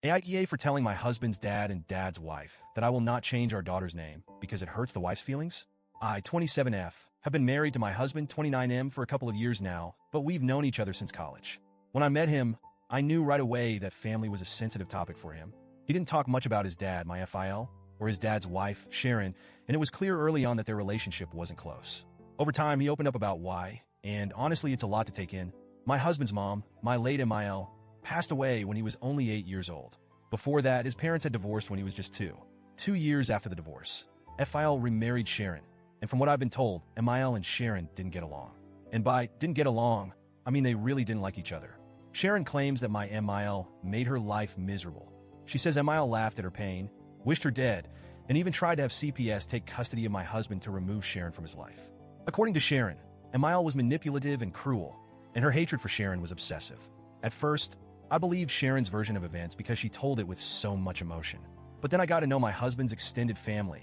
AITA for telling my husband's dad and dad's wife that I will not change our daughter's name because it hurts the wife's feelings? I, 27F, have been married to my husband, 29M, for a couple of years now, but we've known each other since college. When I met him, I knew right away that family was a sensitive topic for him. He didn't talk much about his dad, my FIL, or his dad's wife, Sharon, and it was clear early on that their relationship wasn't close. Over time, he opened up about why, and honestly, it's a lot to take in. My husband's mom, my late MIL, passed away when he was only 8 years old. Before that, his parents had divorced when he was just 2. 2 years after the divorce, FIL remarried Sharon, and from what I've been told, MIL and Sharon didn't get along. And by didn't get along, I mean they really didn't like each other. Sharon claims that my MIL made her life miserable. She says MIL laughed at her pain, wished her dead, and even tried to have CPS take custody of my husband to remove Sharon from his life. According to Sharon, MIL was manipulative and cruel, and her hatred for Sharon was obsessive. At first, I believed Sharon's version of events because she told it with so much emotion. But then I got to know my husband's extended family,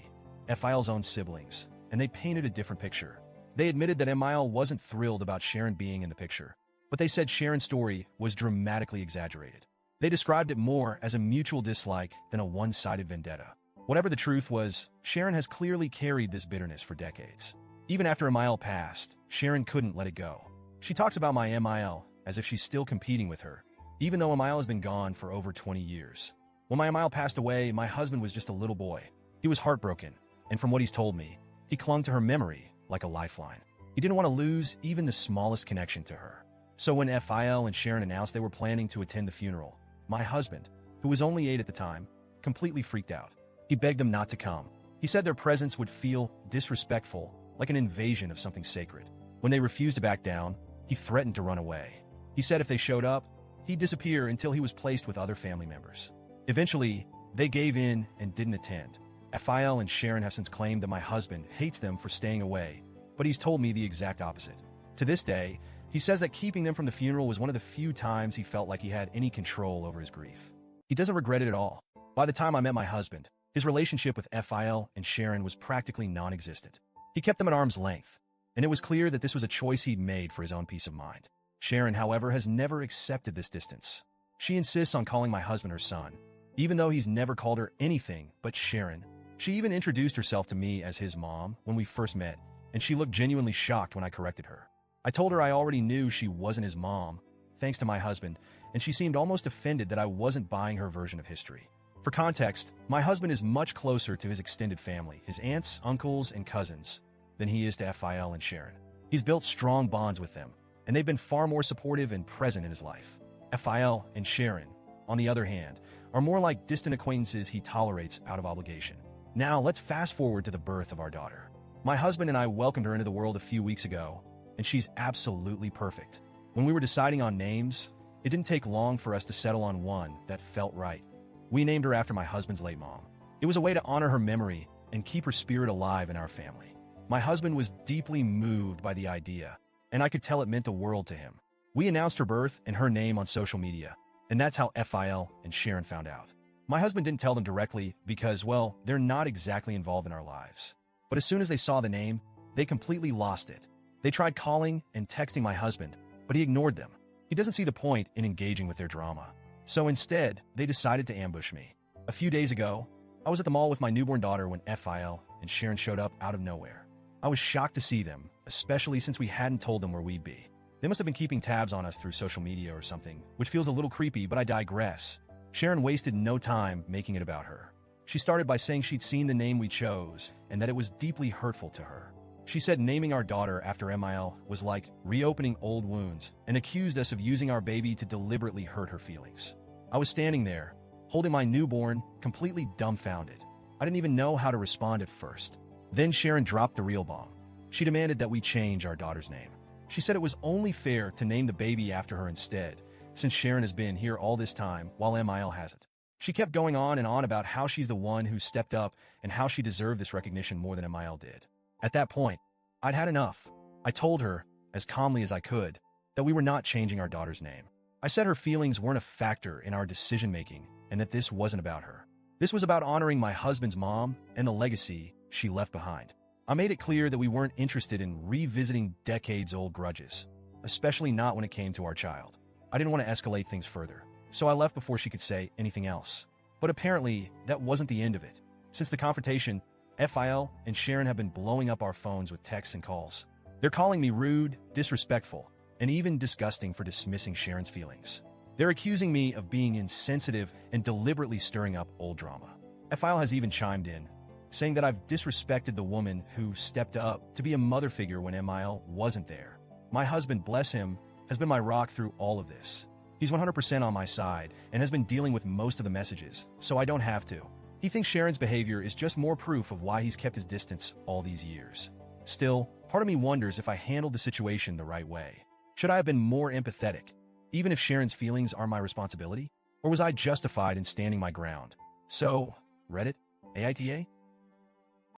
FIL's own siblings, and they painted a different picture. They admitted that MIL wasn't thrilled about Sharon being in the picture, but they said Sharon's story was dramatically exaggerated. They described it more as a mutual dislike than a one-sided vendetta. Whatever the truth was, Sharon has clearly carried this bitterness for decades. Even after MIL passed, Sharon couldn't let it go. She talks about my MIL as if she's still competing with her, even though MIL has been gone for over 20 years. When my MIL passed away, my husband was just a little boy. He was heartbroken, and from what he's told me, he clung to her memory like a lifeline. He didn't want to lose even the smallest connection to her. So when FIL and Sharon announced they were planning to attend the funeral, my husband, who was only 8 at the time, completely freaked out. He begged them not to come. He said their presence would feel disrespectful, like an invasion of something sacred. When they refused to back down, he threatened to run away. He said if they showed up, he'd disappear until he was placed with other family members. Eventually, they gave in and didn't attend. FIL and Sharon have since claimed that my husband hates them for staying away, but he's told me the exact opposite. To this day, he says that keeping them from the funeral was one of the few times he felt like he had any control over his grief. He doesn't regret it at all. By the time I met my husband, his relationship with FIL and Sharon was practically non-existent. He kept them at arm's length, and it was clear that this was a choice he'd made for his own peace of mind. Sharon, however, has never accepted this distance. She insists on calling my husband her son, even though he's never called her anything but Sharon. She even introduced herself to me as his mom when we first met, and she looked genuinely shocked when I corrected her. I told her I already knew she wasn't his mom, thanks to my husband, and she seemed almost offended that I wasn't buying her version of history. For context, my husband is much closer to his extended family, his aunts, uncles, and cousins, than he is to FIL and Sharon. He's built strong bonds with them, and they've been far more supportive and present in his life. FIL and Sharon, on the other hand, are more like distant acquaintances he tolerates out of obligation. Now, let's fast forward to the birth of our daughter. My husband and I welcomed her into the world a few weeks ago, and she's absolutely perfect. When we were deciding on names, it didn't take long for us to settle on one that felt right. We named her after my husband's late mom. It was a way to honor her memory and keep her spirit alive in our family. My husband was deeply moved by the idea, and I could tell it meant the world to him. We announced her birth and her name on social media, and that's how FIL and Sharon found out. My husband didn't tell them directly because, well, they're not exactly involved in our lives. But as soon as they saw the name, they completely lost it. They tried calling and texting my husband, but he ignored them. He doesn't see the point in engaging with their drama. So instead, they decided to ambush me. A few days ago, I was at the mall with my newborn daughter when FIL and Sharon showed up out of nowhere. I was shocked to see them, especially since we hadn't told them where we'd be. They must have been keeping tabs on us through social media or something, which feels a little creepy, but I digress. Sharon wasted no time making it about her. She started by saying she'd seen the name we chose and that it was deeply hurtful to her. She said naming our daughter after MIL was like reopening old wounds and accused us of using our baby to deliberately hurt her feelings. I was standing there, holding my newborn, completely dumbfounded. I didn't even know how to respond at first. Then Sharon dropped the real bomb. She demanded that we change our daughter's name. She said it was only fair to name the baby after her instead, since Sharon has been here all this time while MIL hasn't. She kept going on and on about how she's the one who stepped up and how she deserved this recognition more than MIL did. At that point, I'd had enough. I told her, as calmly as I could, that we were not changing our daughter's name. I said her feelings weren't a factor in our decision-making and that this wasn't about her. This was about honoring my husband's mom and the legacy she left behind. I made it clear that we weren't interested in revisiting decades-old grudges, especially not when it came to our child. I didn't want to escalate things further. so I left before she could say anything else. But apparently, that wasn't the end of it. Since the confrontation, FIL and Sharon have been blowing up our phones with texts and calls. They're calling me rude, disrespectful, and even disgusting for dismissing Sharon's feelings. They're accusing me of being insensitive and deliberately stirring up old drama. FIL has even chimed in, saying that I've disrespected the woman who stepped up to be a mother figure when MIL wasn't there. My husband, bless him, has been my rock through all of this. He's 100% on my side and has been dealing with most of the messages, so I don't have to. He thinks Sharon's behavior is just more proof of why he's kept his distance all these years. Still, part of me wonders if I handled the situation the right way. Should I have been more empathetic, even if Sharon's feelings are my responsibility? Or was I justified in standing my ground? So, Reddit, AITA?